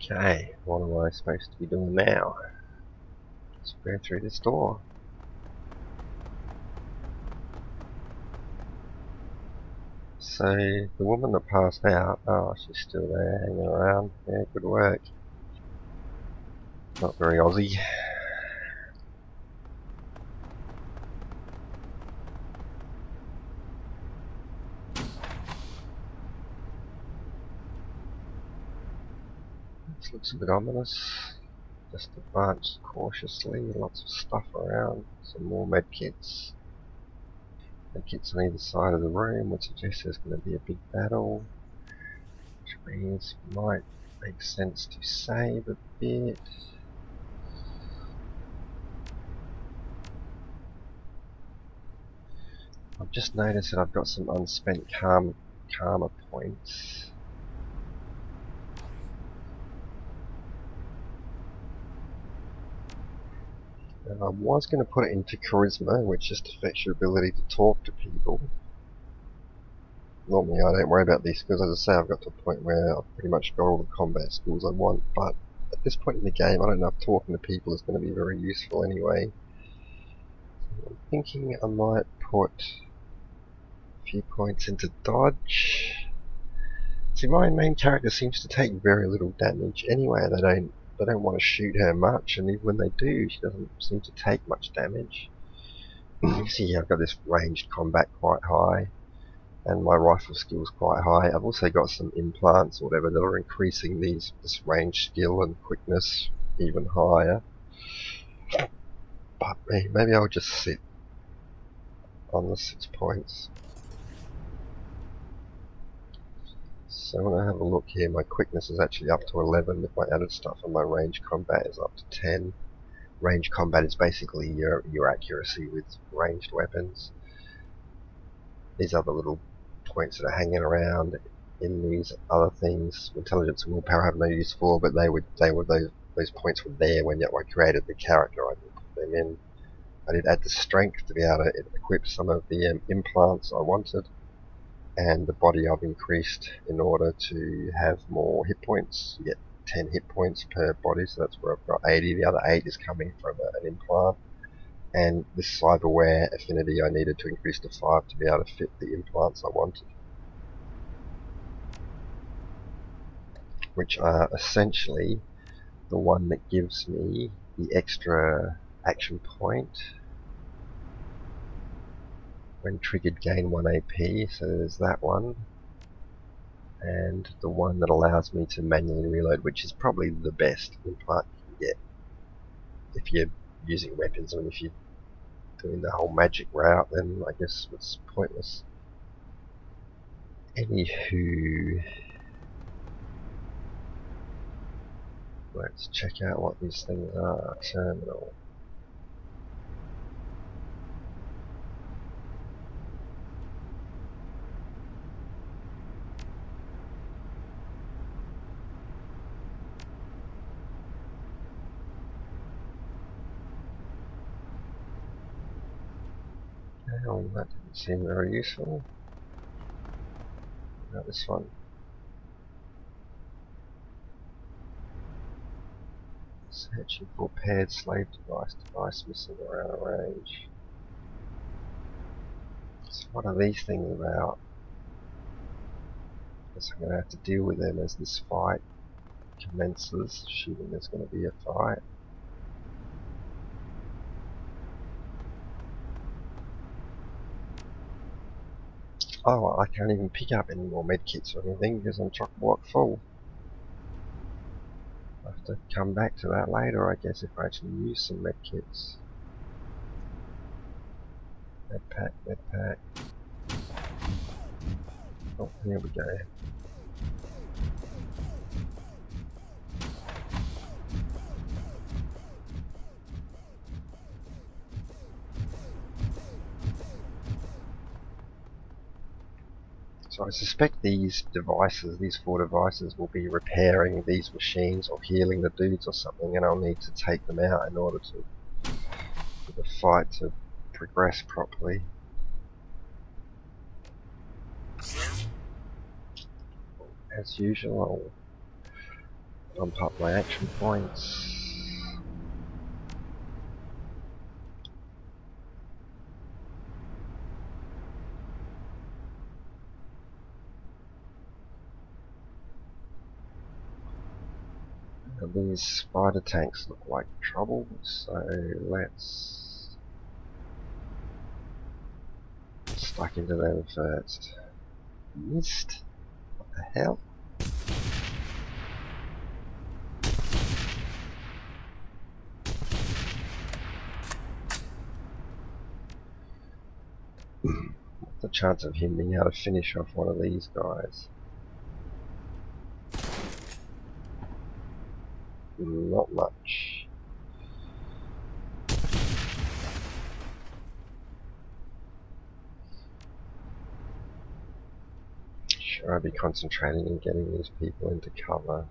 Okay, what am I supposed to be doing now? Let's go through this door. So, the woman that passed out, oh, she's still there hanging around. Yeah, good work. Not very Aussie. This looks a bit ominous. Just advance cautiously, lots of stuff around. Some more medkits. Medkits on either side of the room would suggest there's going to be a big battle. Which means it might make sense to save a bit. I've just noticed that I've got some unspent karma points. And I was going to put it into charisma, which just affects your ability to talk to people. Normally I don't worry about these skills. As I say, I've got to a point where I've pretty much got all the combat skills I want, but at this point in the game I don't know if talking to people is going to be very useful anyway. So I'm thinking I might put a few points into dodge. See, my main character seems to take very little damage anyway. They don't want to shoot her much, and even when they do, she doesn't seem to take much damage. You see here I've got this ranged combat quite high, and my rifle skill's quite high. I've also got some implants or whatever that are increasing this range skill and quickness even higher. But maybe I'll just sit on the 6 points. So when I have a look here, my quickness is actually up to 11 with my added stuff, and my range combat is up to 10. Range combat is basically your accuracy with ranged weapons. These other little points that are hanging around in these other things, intelligence and willpower, have no use for, but those points were there when I created the character. I didn't put them in. I did add the strength to be able to equip some of the implants I wanted, and the body I've increased in order to have more hit points. You get 10 hit points per body, so that's where I've got 80. The other 8 is coming from an implant. And this cyberware affinity I needed to increase to 5 to be able to fit the implants I wanted, which are essentially the one that gives me the extra action point. When triggered, gain 1 AP, so there's that one. And the one that allows me to manually reload, which is probably the best implant you can get if you're using weapons. I mean, if you're doing the whole magic route, then I guess it's pointless. Anywho, let's check out what these things are. Terminal. Oh, that didn't seem very useful. What about this one? Searching for paired slave device missing around a range. So what are these things about? I guess I'm going to have to deal with them as this fight commences, assuming there's going to be a fight. Oh, I can't even pick up any more medkits or anything because I'm chock-block full. I'll have to come back to that later, I guess, if I actually use some medkits. Medpack, medpack. Oh, here we go. So I suspect these devices, these 4 devices, will be repairing these machines or healing the dudes or something, and I'll need to take them out in order for the fight to progress properly. As usual, Bump up my action points. Now these spider tanks look like trouble, so let's stuck into them first. Missed? What the hell? What's the chance of him being able to finish off one of these guys? Not much. Should I be concentrating on getting these people into cover?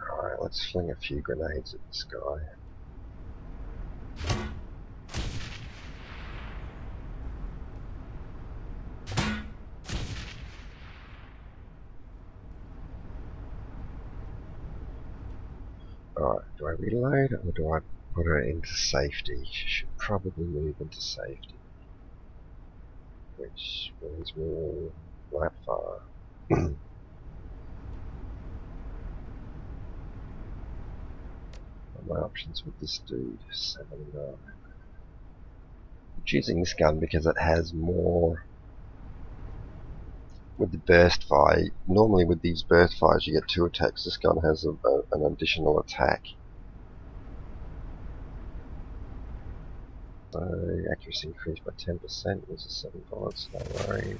Alright, let's fling a few grenades at this guy. Alright, do I reload or do I put her into safety? She should probably move into safety. Which brings me that far. My options with this dude, 79. I'm choosing this gun because it has more. With the burst fire, normally with these burst fires you get 2 attacks. This gun has an additional attack. So accuracy increased by 10%. This is 7 bullets, no worries.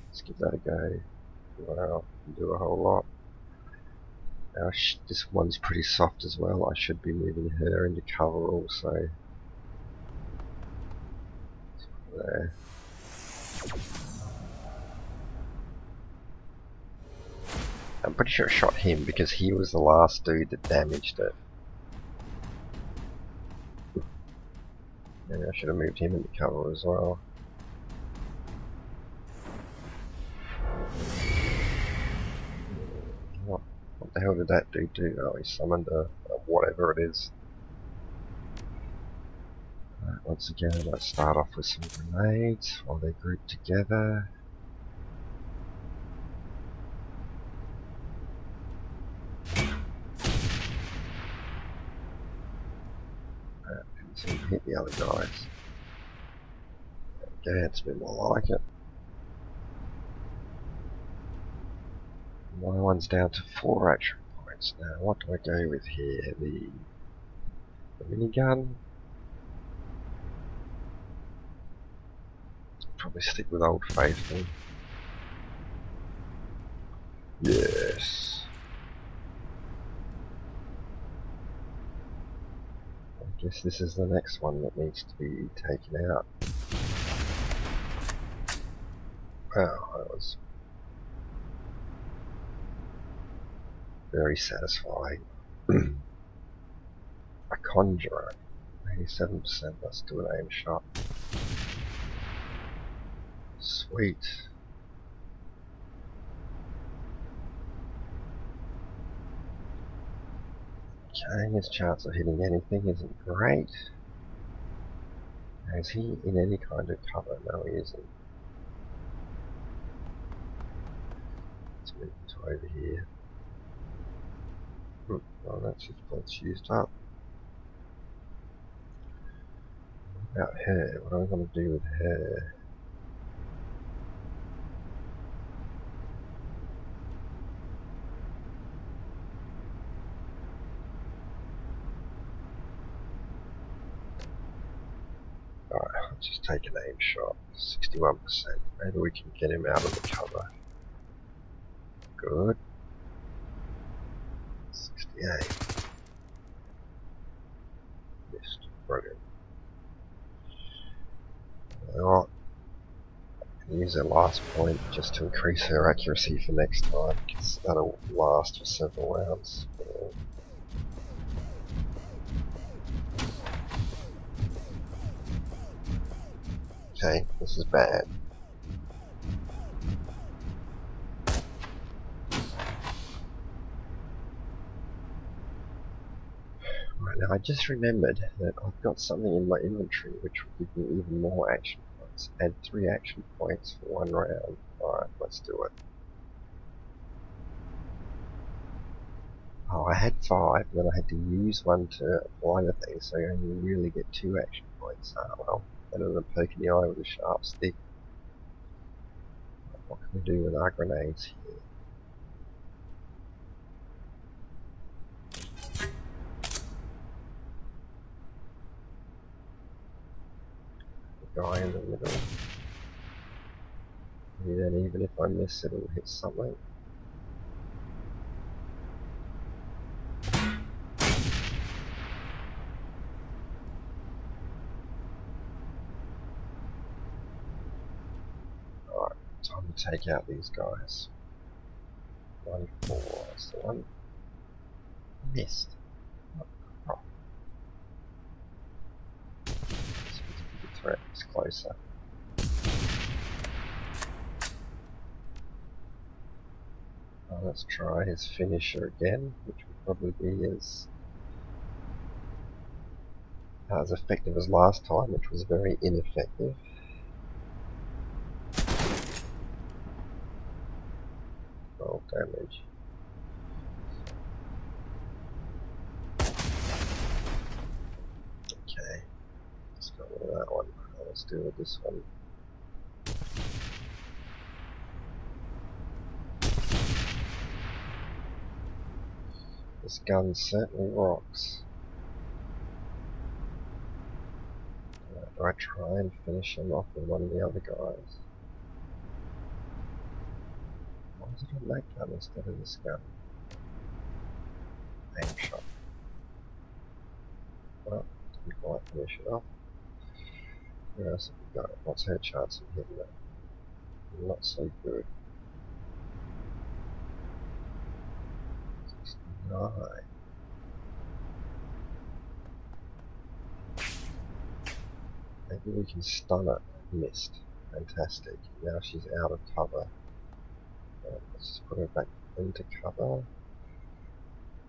Let's give that a go. Wow, can do a whole lot. Now this one's pretty soft as well. I should be moving her into cover also. There. I'm pretty sure I shot him because he was the last dude that damaged it. Maybe I should have moved him into cover as well. What the hell did that dude do? Oh, he summoned a whatever it is. Right, once again, let's start off with some grenades while they're grouped together. Didn't seem to hit the other guys. Okay, it's a bit more like it. My one's down to 4 action points now. What do I go with here? The minigun? Probably stick with Old Faithful. Yes. I guess this is the next one that needs to be taken out. Wow, that was very satisfying. A conjurer. 87%, let's do an aim shot. Sweet. Okay, his chance of hitting anything isn't great. Is he in any kind of cover? No, he isn't. Let's move him to over here. Well, that's his bullets used up. What about her? What am I going to do with her? Alright, let's just take an aim shot. 61%. Maybe we can get him out of the cover. Good. 68. Missed. Brilliant. You know what? Use her last point just to increase her accuracy for next time, because that'll last for several rounds. Okay, this is bad. Now I just remembered that I've got something in my inventory which will give me even more action points. Add 3 action points for 1 round. Alright, let's do it. Oh, I had 5, and then I had to use one to apply the thing, so you only really get 2 action points. Ah, well, better than poking the eye with a sharp stick. What can we do with our grenades here? The guy in the middle. Maybe then even if I miss it, it'll hit something. Alright, time to take out these guys. 94, that's the one. Missed. Oh, this was a bigger threat, it's closer. Let's try his finisher again, which will probably be as effective as last time, which was very ineffective. 12 damage. Okay, let's go with that one. Let's do with this one. This gun certainly rocks. Do I try and finish him off with one of the other guys? Why is it on that gun instead of this gun? Aim shot. Well, didn't quite finish it off. Where else have we got? What's her chance of hitting it? Not so good. 69. Maybe we can stun it. Missed. Fantastic. Now she's out of cover. Let's just put her back into cover.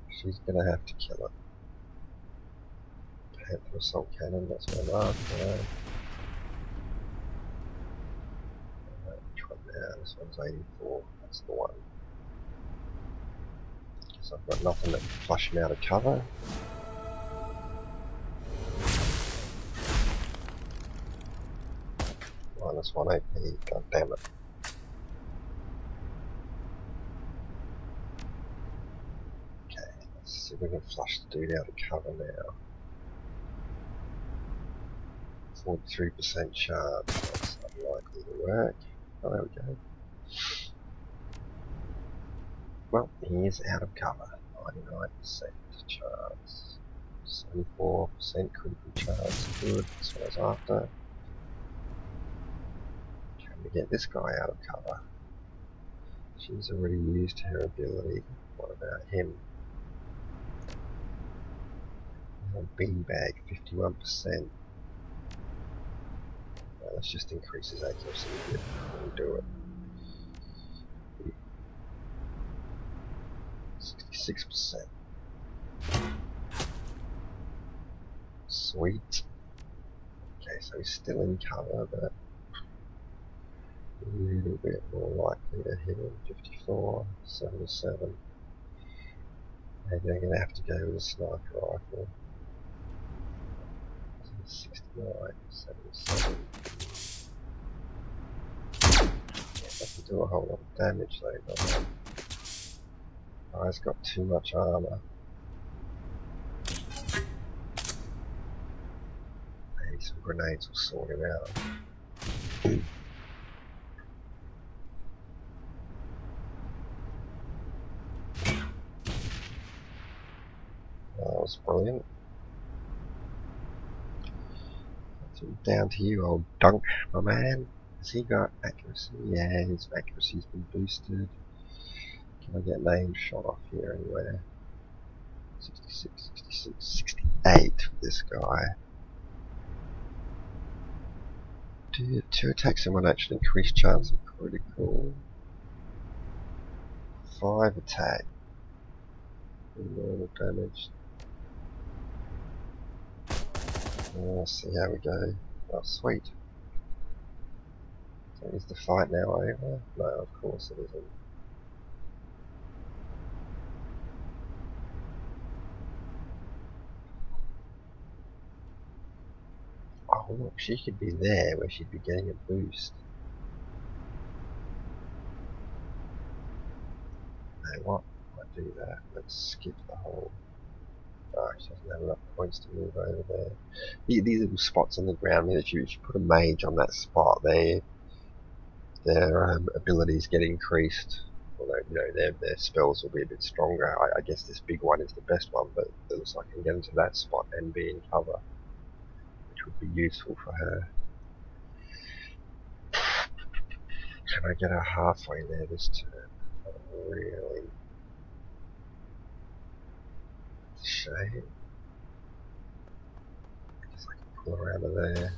She's gonna have to kill it. Panther assault cannon, that's my mark. Which one now? This one's 84. That's the one. So I've got nothing to flush him out of cover. -1 AP. God damn it. Okay, let's see if we can flush the dude out of cover now. 43% charge. That's unlikely to work. Oh, there we go. Well, he is out of cover. 99% chance. 74% critical chance. Good. That's what I was after. Can we get this guy out of cover? She's already used her ability. What about him? Beanbag, 51%. Let's just increase his accuracy a bit. We'll do it. 66%. Sweet. Okay, so he's still in cover, but a little bit more likely to hit him. 54, 77. Maybe they're going to have to go with a sniper rifle. 69, 77. Doesn't do a whole lot of damage though, does it? Guy's got too much armor. Maybe some grenades will sort him out. That was brilliant. Down to you, old dunk, my man. Has he got accuracy? Yeah, his accuracy's been boosted. Can I get an aim shot off here anywhere? 66, 66, 68 with this guy. Do 2 attacks in 1 action increase chance of critical. 5 attack. Normal damage. Let's see how we go. Oh, sweet. So is the fight now over? No, of course it isn't. Oh, look, she could be there where she'd be getting a boost. No, what? Might do that. Let's skip the whole. Oh, she doesn't have enough points to move over there. These little spots on the ground, if you put a mage on that spot, their abilities get increased. Although, their spells will be a bit stronger. I guess this big one is the best one, but it looks like I can get into that spot and be in cover, which would be useful for her. Can I get her halfway there this turn? Not really. That's a shame. I guess I can pull her out of there.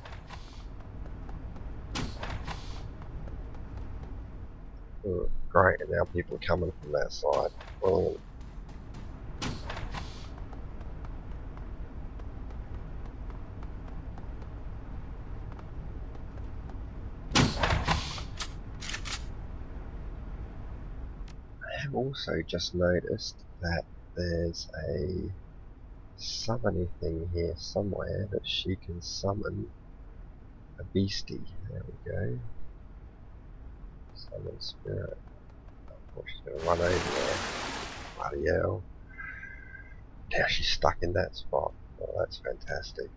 Ooh, great, and now people are coming from that side. Brilliant. I have also just noticed that there's a summoning thing here somewhere that she can summon a beastie. There we go. Summon spirit. Of course she's going to run over there. Bloody hell. Now she's stuck in that spot. Oh, that's fantastic.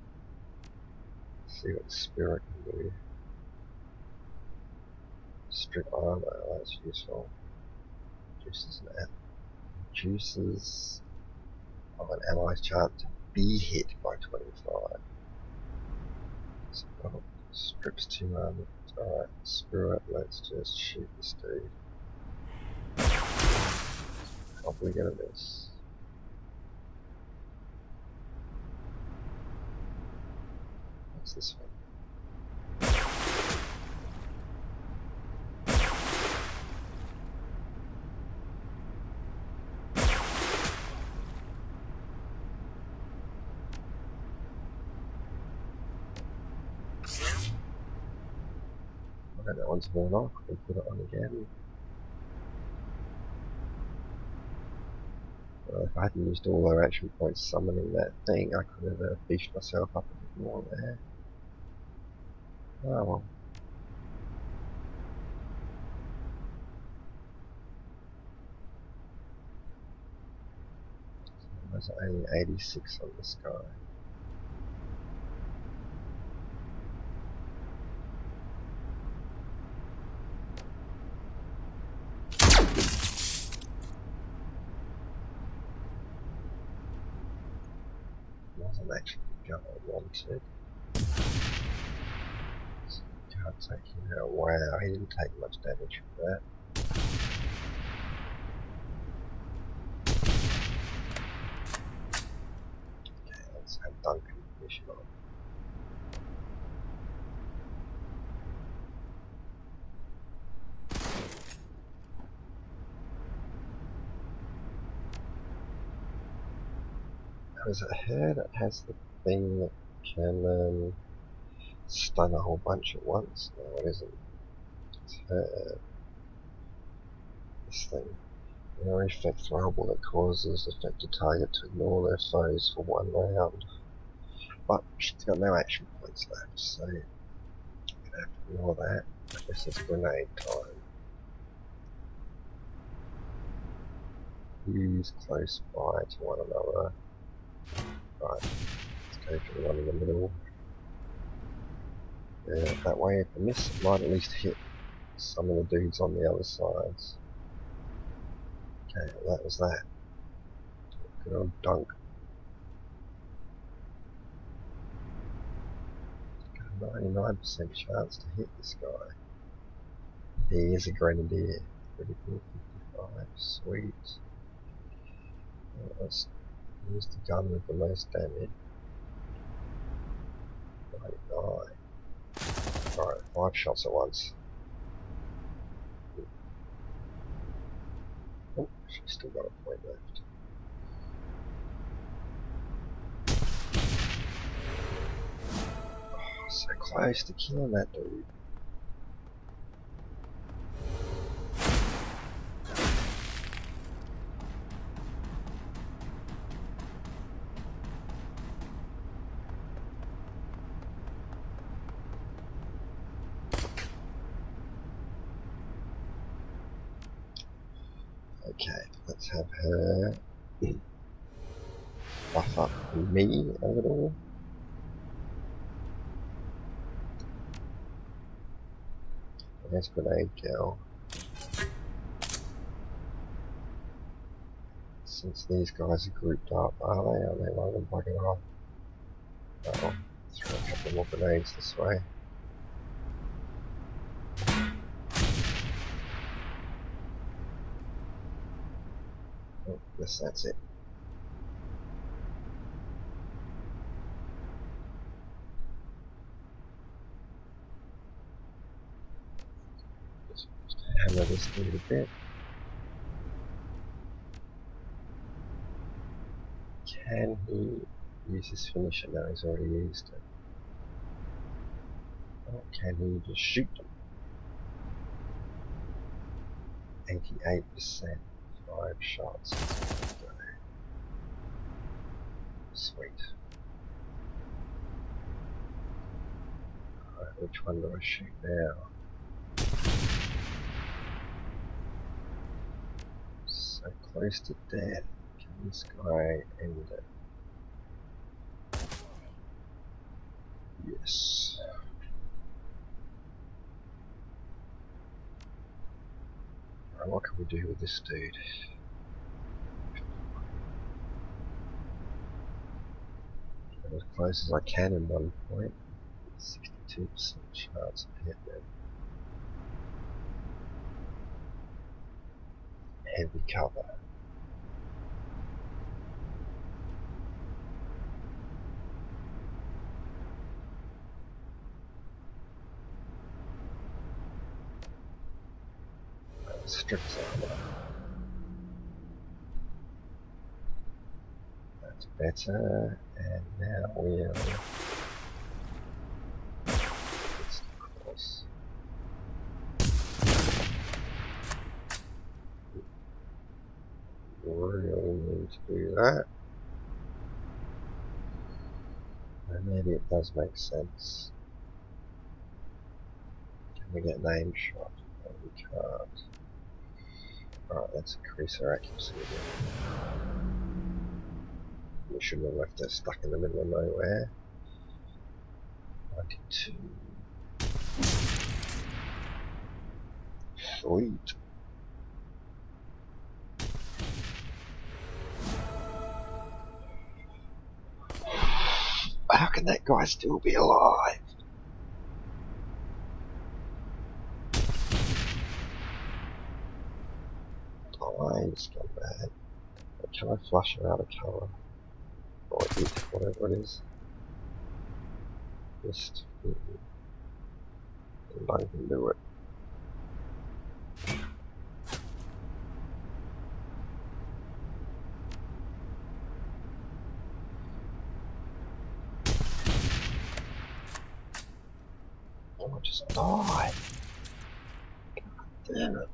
Let's see what the spirit can do. Strip armor, oh, that's useful. Reduces of an ally's chance to be hit by 25. So, strips 2 armor. Alright, screw it, let's just shoot this dude. Probably gonna miss. What's this one? Okay, that one's worn off. We can put it on again. Well, if I hadn't used all their action points summoning that thing, I could have beefed myself up a bit more there. Oh well. There's only 86 on this guy. Wasn't actually the gun I wanted. So can't take him out. Wow, he didn't take much damage from that. Okay, let's have Duncan finish him off. Is it her that has the thing that can stun a whole bunch at once? No, it isn't. It's her. This thing. Your effect throwable that causes affected target to ignore their foes for 1 round. But she's got no action points left, so I'm gonna have to ignore that. I guess it's grenade time. Who's close by to one another? Right, let's go for the one in the middle. Yeah, that way if I miss, it might at least hit some of the dudes on the other sides. Okay, well that was that. Good old dunk. Got a 99% chance to hit this guy. He is a grenadier. Critical 55, sweet. Let's use the gun with the most damage. 99. Alright, 5 shots at once. Oh, she's still got a point left. close to killing that dude. Okay, let's have her buff up me a little. There's Grenade Girl. Since these guys are grouped up, are they? Are they one of them bugging off? Oh, throw a couple more grenades this way. Oh, yes, that's it. Just hammer this dude a bit. Can he use his finisher? No, he's already used it. Or can he just shoot them? 88%, 5 shots. Sweet. Alright, which one do I shoot now? So close to death. Can this guy end it? Yes. Alright, what can we do with this dude? Get as close as I can in one point. 62% chance of hitting him. Heavy cover. Strips armor. That's better. And now we'll fix the cross. Really need to do that. And maybe it does make sense. Can we get an aim shot? No, we can't. Alright, let's increase our accuracy again. We shouldn't have left her stuck in the middle of nowhere. 92. Sweet. How can that guy still be alive? Die, scumbag. Can I flush her out of cover? Or it, whatever it is. Just anybody can do it. Oh, I just died. Damn it.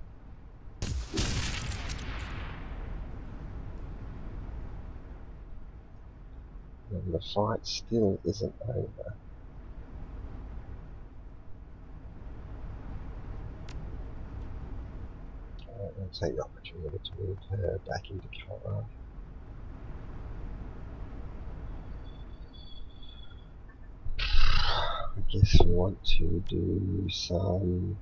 And the fight still isn't over. I'll take the opportunity to move her back into cover. I guess we want to do some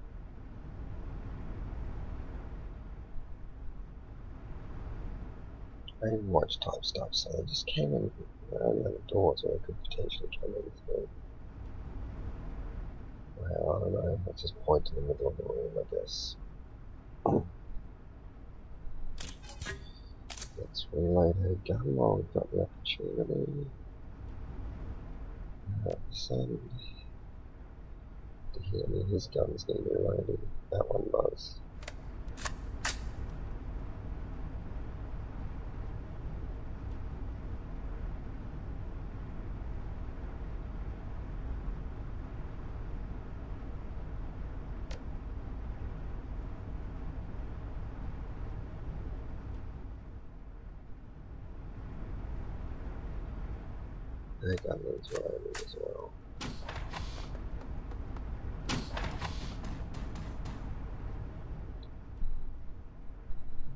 Overwatch type stuff, so they just came in around the other doors where they could potentially come in through. Well, I don't know, let's just point to the middle of the room, I guess. Let's reload her gun while we've got the opportunity. Send. To hear me, his gun's getting reloaded. That one does. They're going to lose roaming as well.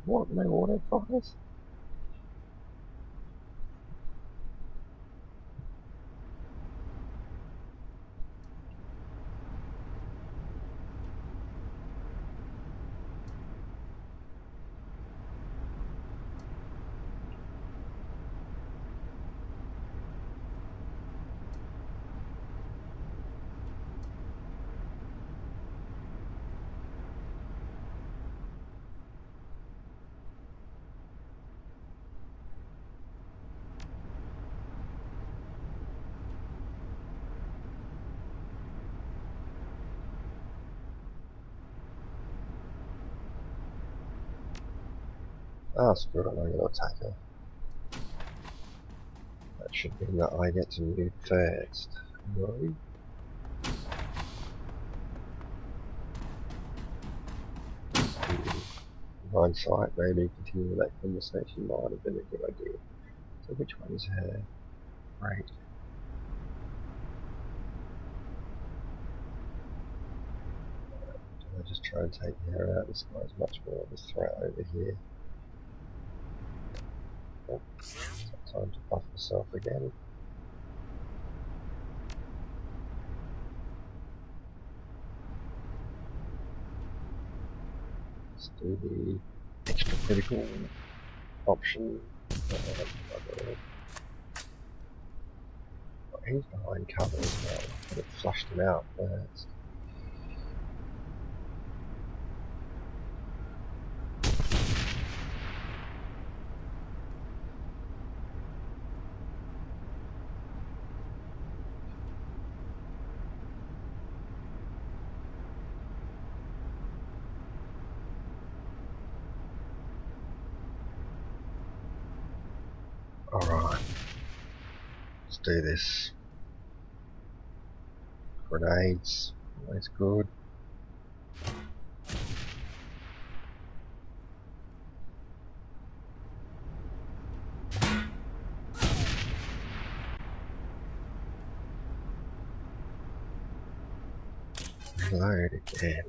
What? No auto fires? Ah, screw it, I'm going to attack her. That should mean that I get to move first. No. Hindsight, maybe continuing that conversation might have been a good idea. So which one's her? Right. Do I just try and take her out? This guy's much more of a threat over here. Oh, time to buff myself again. Let's do the extra critical option. He's behind cover as well. I could have flushed him out first. Alright, let's do this. Grenades, always good. Reload again.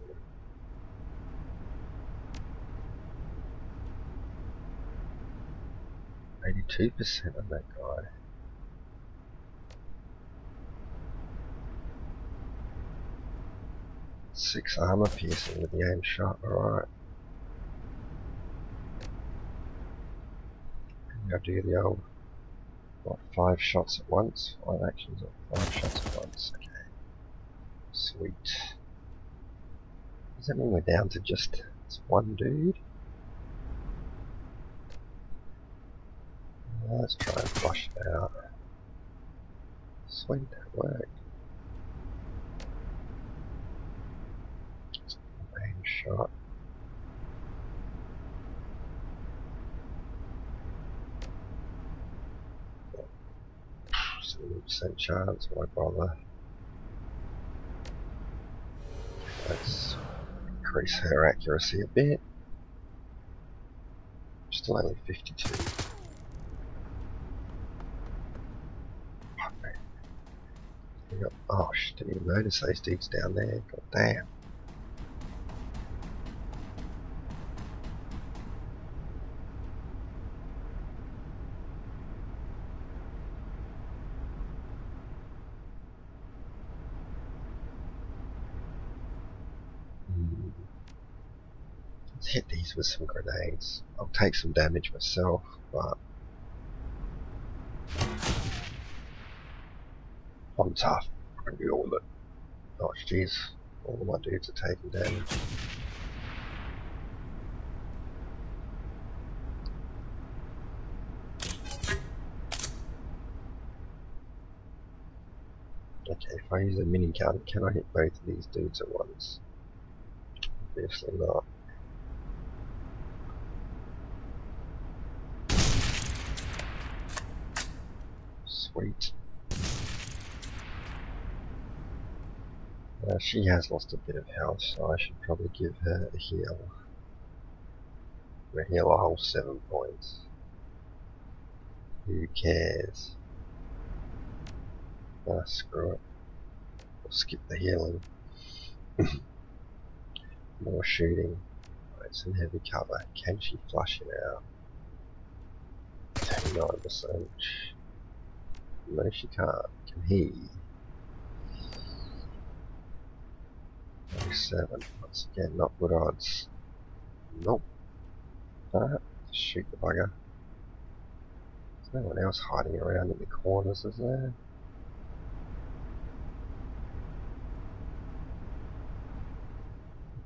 82% on that guy. 6 armor piercing with the aim shot, alright. I'll do the old, what, 5 shots at once? 5 actions or 5 shots at once, okay. Sweet. Does that mean we're down to just this one dude? Let's try and flush it out. Sweet, that worked. Aim shot. 70% chance, why bother? Let's increase her accuracy a bit. Still only 52. Oh, didn't even notice those dudes down there. God damn. Let's hit these with some grenades. I'll take some damage myself, but I'm tough. I can deal with it. Oh, jeez. All of my dudes are taking damage. Okay, if I use a minigun, can I hit both of these dudes at once? Obviously not. Sweet. She has lost a bit of health, so I should probably give her a heal. A heal a whole 7 points. Who cares? Ah, screw it. We'll skip the healing. More shooting. Right, some heavy cover. Can she flush it out? 39%. No, she can't. Can he? 37. Once again, not good odds. Nope. Alright, shoot the bugger. There's no one else hiding around in the corners, is there?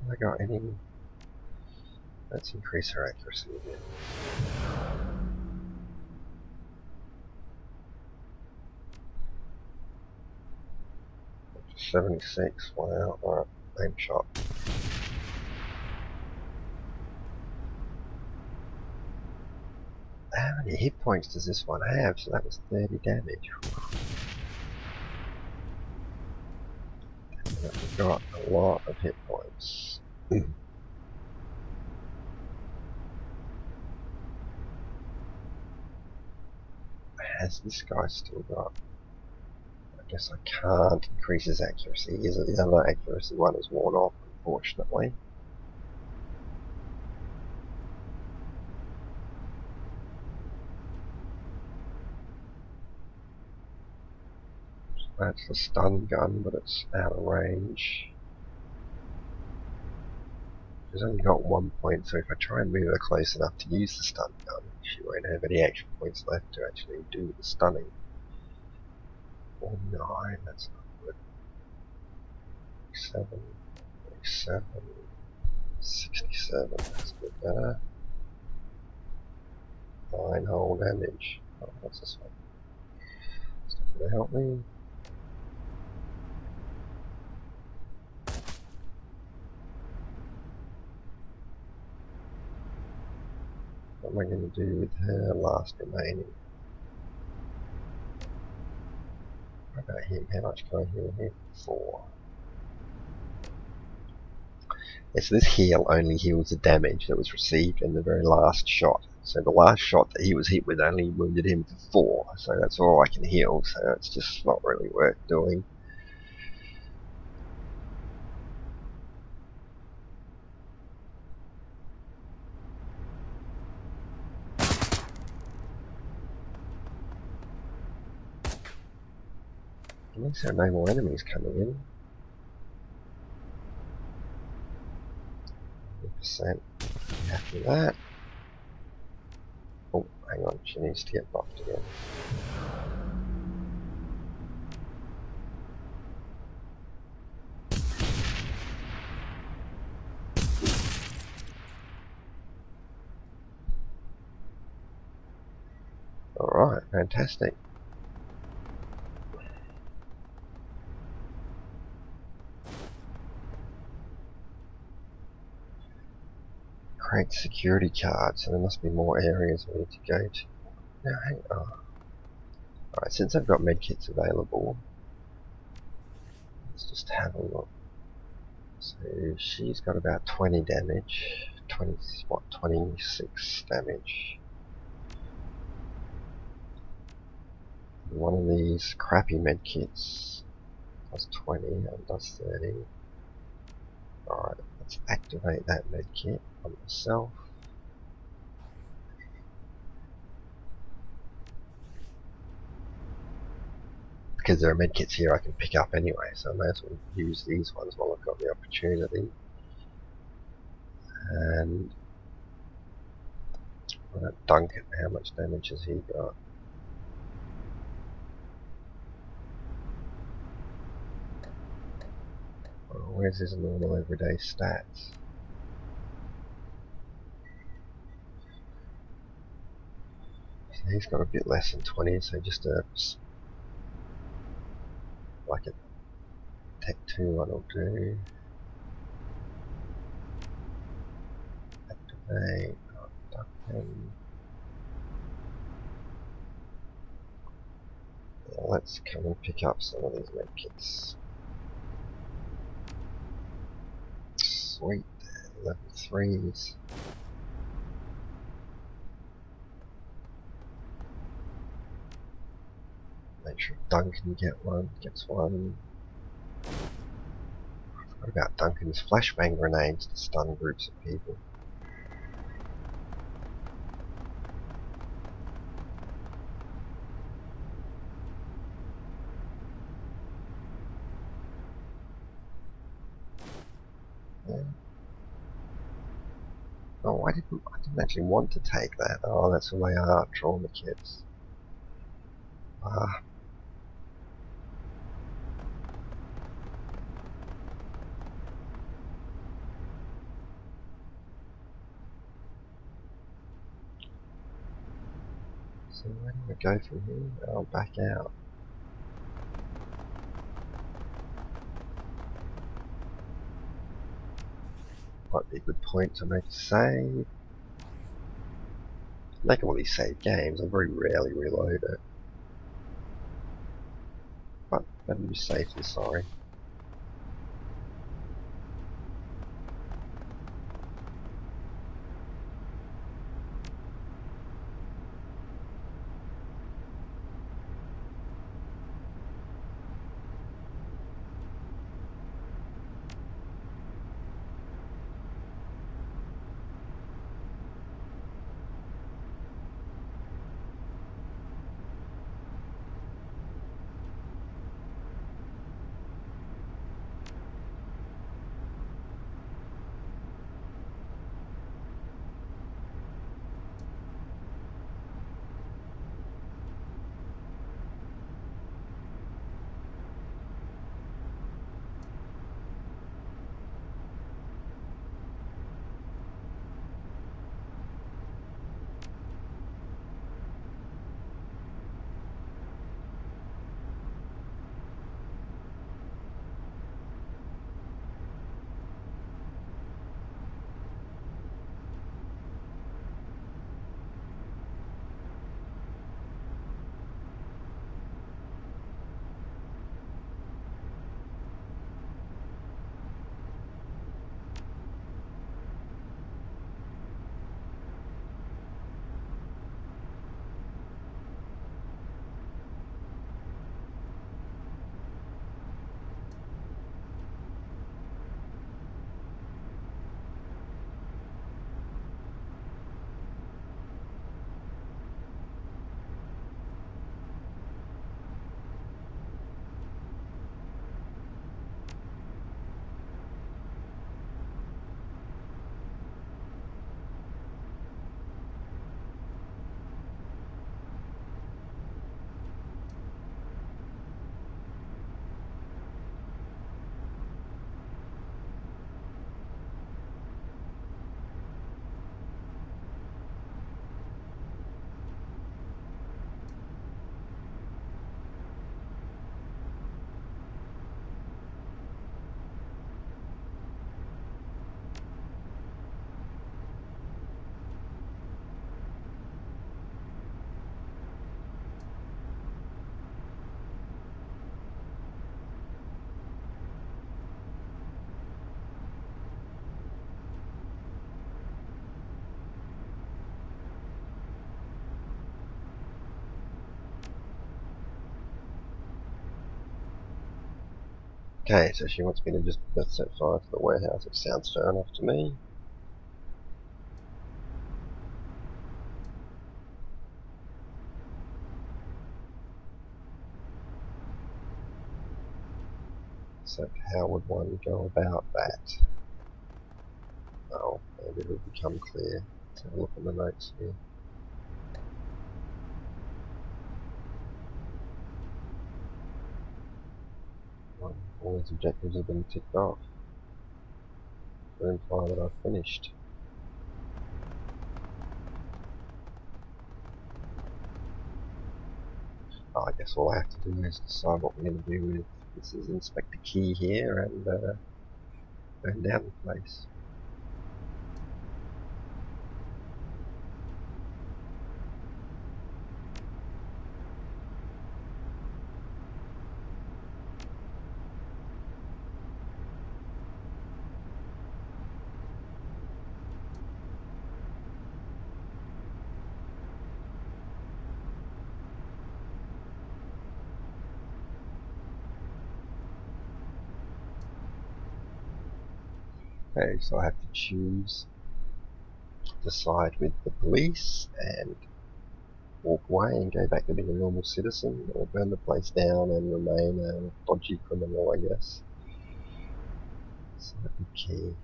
Have I got any? Let's increase her accuracy again. 76. Wow. Alright, aim shot. How many hit points does this one have? So that was 30 damage. We've got a lot of hit points. Has this guy still got? I guess I can't increase his accuracy. The other accuracy one is worn off, unfortunately. That's the stun gun, but it's out of range. She's only got 1 point, so if I try and move her close enough to use the stun gun, she won't have any action points left to actually do the stunning. 49, that's not good. 47, 47, 67, that's a bit better. 9 whole damage. Oh, what's this one? It's not going to help me. What am I going to do with her last remaining? What about him? How much can I heal him? 4. Yes, this heal only heals the damage that was received in the very last shot. So the last shot that he was hit with only wounded him for 4. So that's all I can heal. So it's just not really worth doing. At least there are no more enemies coming in. 100%. Happy with that. Oh, hang on. She needs to get buffed again. Alright, fantastic. Create security cards, so there must be more areas we need to go to. Now, hang on. Alright, since I've got medkits available, let's just have a look. So she's got about 20 damage. 26 damage. One of these crappy medkits does 20 and does 30. Alright, let's activate that medkit on myself. Because there are medkits here I can pick up anyway, so I may as well use these ones while I've got the opportunity. And Duncan, how much damage has he got? Well, where's his normal everyday stats? So he's got a bit less than 20, so just like a Tech 2 one will do. Activate, Duncan. Yeah, let's come and pick up some of these medkits. Sweet, level 3s. Make sure Duncan gets one. What about Duncan's flashbang grenades to stun groups of people? Yeah. Oh, I didn't actually want to take that. Oh, that's who they are, trauma kits. Ah, so where do I go from here? Oh, back out. Might be a good point to make a save. They can really save games. I very rarely reload it. But better be safe than sorry. Okay, so she wants me to just set fire to the warehouse. It sounds fair enough to me. So how would one go about that? Oh, maybe it'll become clear. Let's have a look at the notes here. All these objectives have been ticked off. To imply that I've finished. Oh, I guess all I have to do is decide what we're going to do with this is Inspector Key here and burn down the place. Okay, so I have to choose the side with the police and walk away and go back to being a normal citizen, or burn the place down and remain a dodgy criminal, I guess. So key.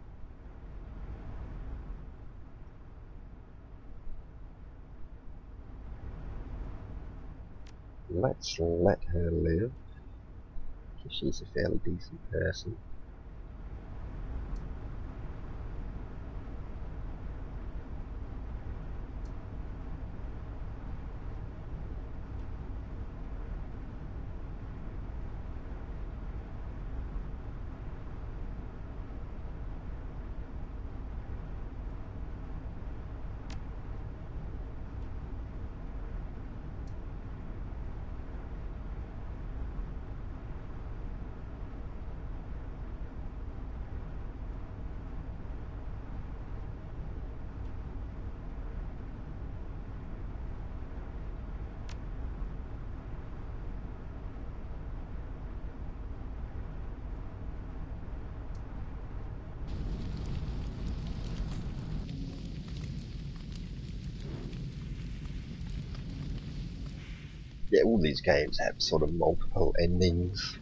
Let's let her live, because she's a fairly decent person. Yeah, all these games have sort of multiple endings.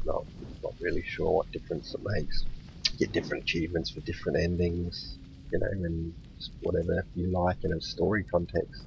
Not really sure what difference it makes. You get different achievements for different endings, and just whatever you like in a story context.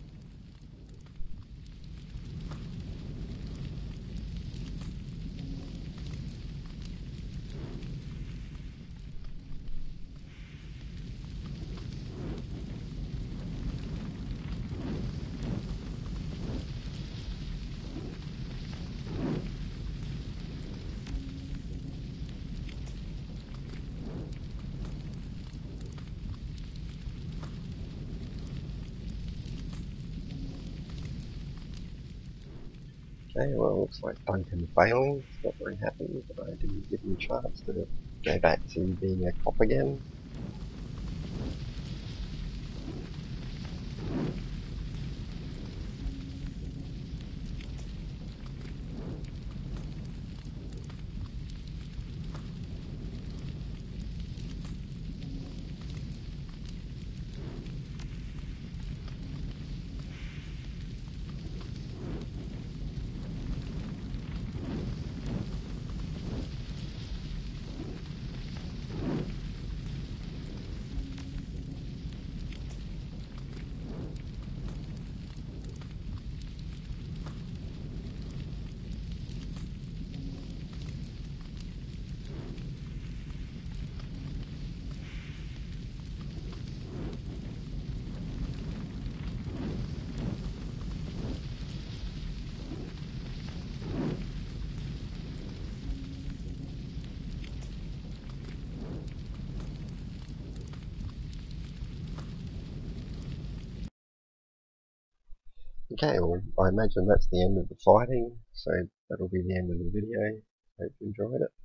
Okay, well, looks like Duncan failing. He's not very happy that I didn't give him a chance to go back to being a cop again. Okay, well, I imagine that's the end of the fighting, so that'll be the end of the video. Hope you enjoyed it.